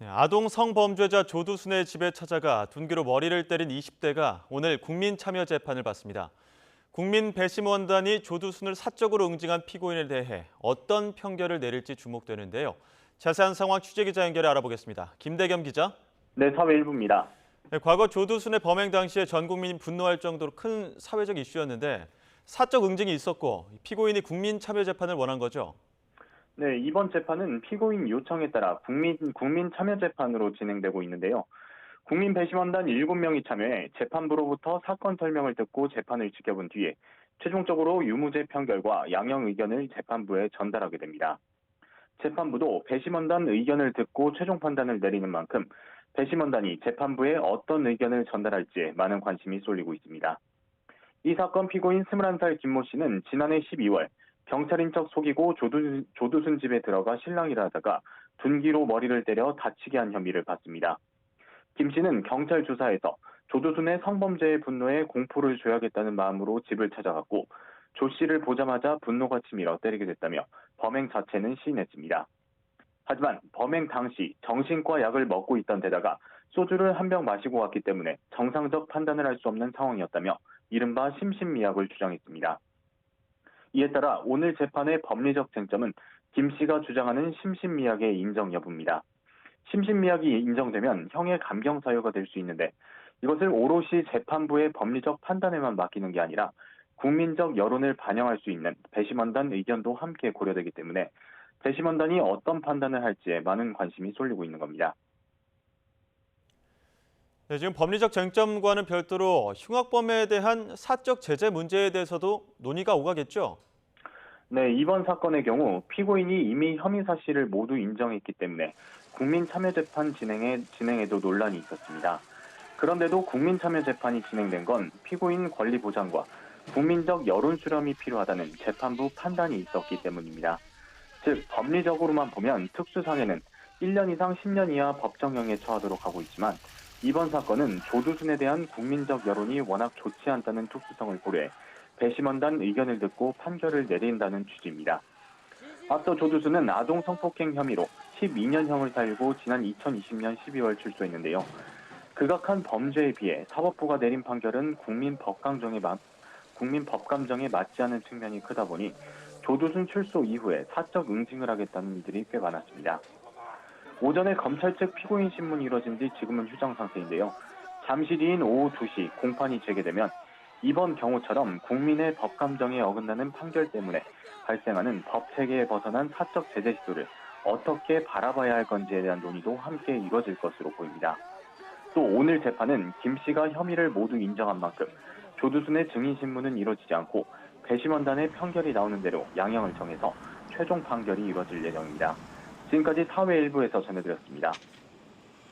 아동 성범죄자 조두순의 집에 찾아가 둔기로 머리를 때린 20대가 오늘 국민참여재판을 받습니다. 국민배심원단이 조두순을 사적으로 응징한 피고인에 대해 어떤 판결을 내릴지 주목되는데요. 자세한 상황 취재기자 연결해 알아보겠습니다. 김대겸 기자. 네, 사회 일부입니다. 과거 조두순의 범행 당시에 전 국민이 분노할 정도로 큰 사회적 이슈였는데 사적 응징이 있었고 피고인이 국민참여재판을 원한 거죠. 네, 이번 재판은 피고인 요청에 따라 국민참여재판으로 진행되고 있는데요. 국민배심원단 7명이 참여해 재판부로부터 사건 설명을 듣고 재판을 지켜본 뒤에 최종적으로 유무죄 판결과 양형 의견을 재판부에 전달하게 됩니다. 재판부도 배심원단 의견을 듣고 최종 판단을 내리는 만큼 배심원단이 재판부에 어떤 의견을 전달할지에 많은 관심이 쏠리고 있습니다. 이 사건 피고인 21살 김모 씨는 지난해 12월 경찰인 척 속이고 조두순 집에 들어가 실랑이를 하다가 둔기로 머리를 때려 다치게 한 혐의를 받습니다. 김 씨는 경찰 조사에서 조두순의 성범죄에 분노해 공포를 줘야겠다는 마음으로 집을 찾아갔고 조 씨를 보자마자 분노가 치밀어 때리게 됐다며 범행 자체는 시인했습니다. 하지만 범행 당시 정신과 약을 먹고 있던 데다가 소주를 한 병 마시고 왔기 때문에 정상적 판단을 할 수 없는 상황이었다며 이른바 심신미약을 주장했습니다. 이에 따라 오늘 재판의 법리적 쟁점은 김 씨가 주장하는 심신미약의 인정 여부입니다. 심신미약이 인정되면 형의 감경 사유가 될 수 있는데 이것을 오롯이 재판부의 법리적 판단에만 맡기는 게 아니라 국민적 여론을 반영할 수 있는 배심원단 의견도 함께 고려되기 때문에 배심원단이 어떤 판단을 할지에 많은 관심이 쏠리고 있는 겁니다. 네, 지금 법리적 쟁점과는 별도로 흉악범에 대한 사적 제재 문제에 대해서도 논의가 오가겠죠? 네, 이번 사건의 경우 피고인이 이미 혐의 사실을 모두 인정했기 때문에 국민참여재판 진행에도 논란이 있었습니다. 그런데도 국민참여재판이 진행된 건 피고인 권리 보장과 국민적 여론 수렴이 필요하다는 재판부 판단이 있었기 때문입니다. 즉, 법리적으로만 보면 특수상해는 1년 이상 10년 이하 법정형에 처하도록 하고 있지만 이번 사건은 조두순에 대한 국민적 여론이 워낙 좋지 않다는 특수성을 고려해 배심원단 의견을 듣고 판결을 내린다는 취지입니다. 앞서 조두순은 아동 성폭행 혐의로 12년형을 살고 지난 2020년 12월 출소했는데요. 극악한 범죄에 비해 사법부가 내린 판결은 국민 법감정에 맞지 않은 측면이 크다 보니 조두순 출소 이후에 사적 응징을 하겠다는 이들이 꽤 많았습니다. 오전에 검찰 측 피고인 신문이 이뤄진 뒤 지금은 휴정 상태인데요. 잠시 뒤인 오후 2시 공판이 재개되면 이번 경우처럼 국민의 법감정에 어긋나는 판결 때문에 발생하는 법 체계에 벗어난 사적 제재 시도를 어떻게 바라봐야 할 건지에 대한 논의도 함께 이뤄질 것으로 보입니다. 또 오늘 재판은 김 씨가 혐의를 모두 인정한 만큼 조두순의 증인 신문은 이뤄지지 않고 배심원단의 판결이 나오는 대로 양형을 정해서 최종 판결이 이뤄질 예정입니다. 지금까지 사회 일부에서 전해드렸습니다.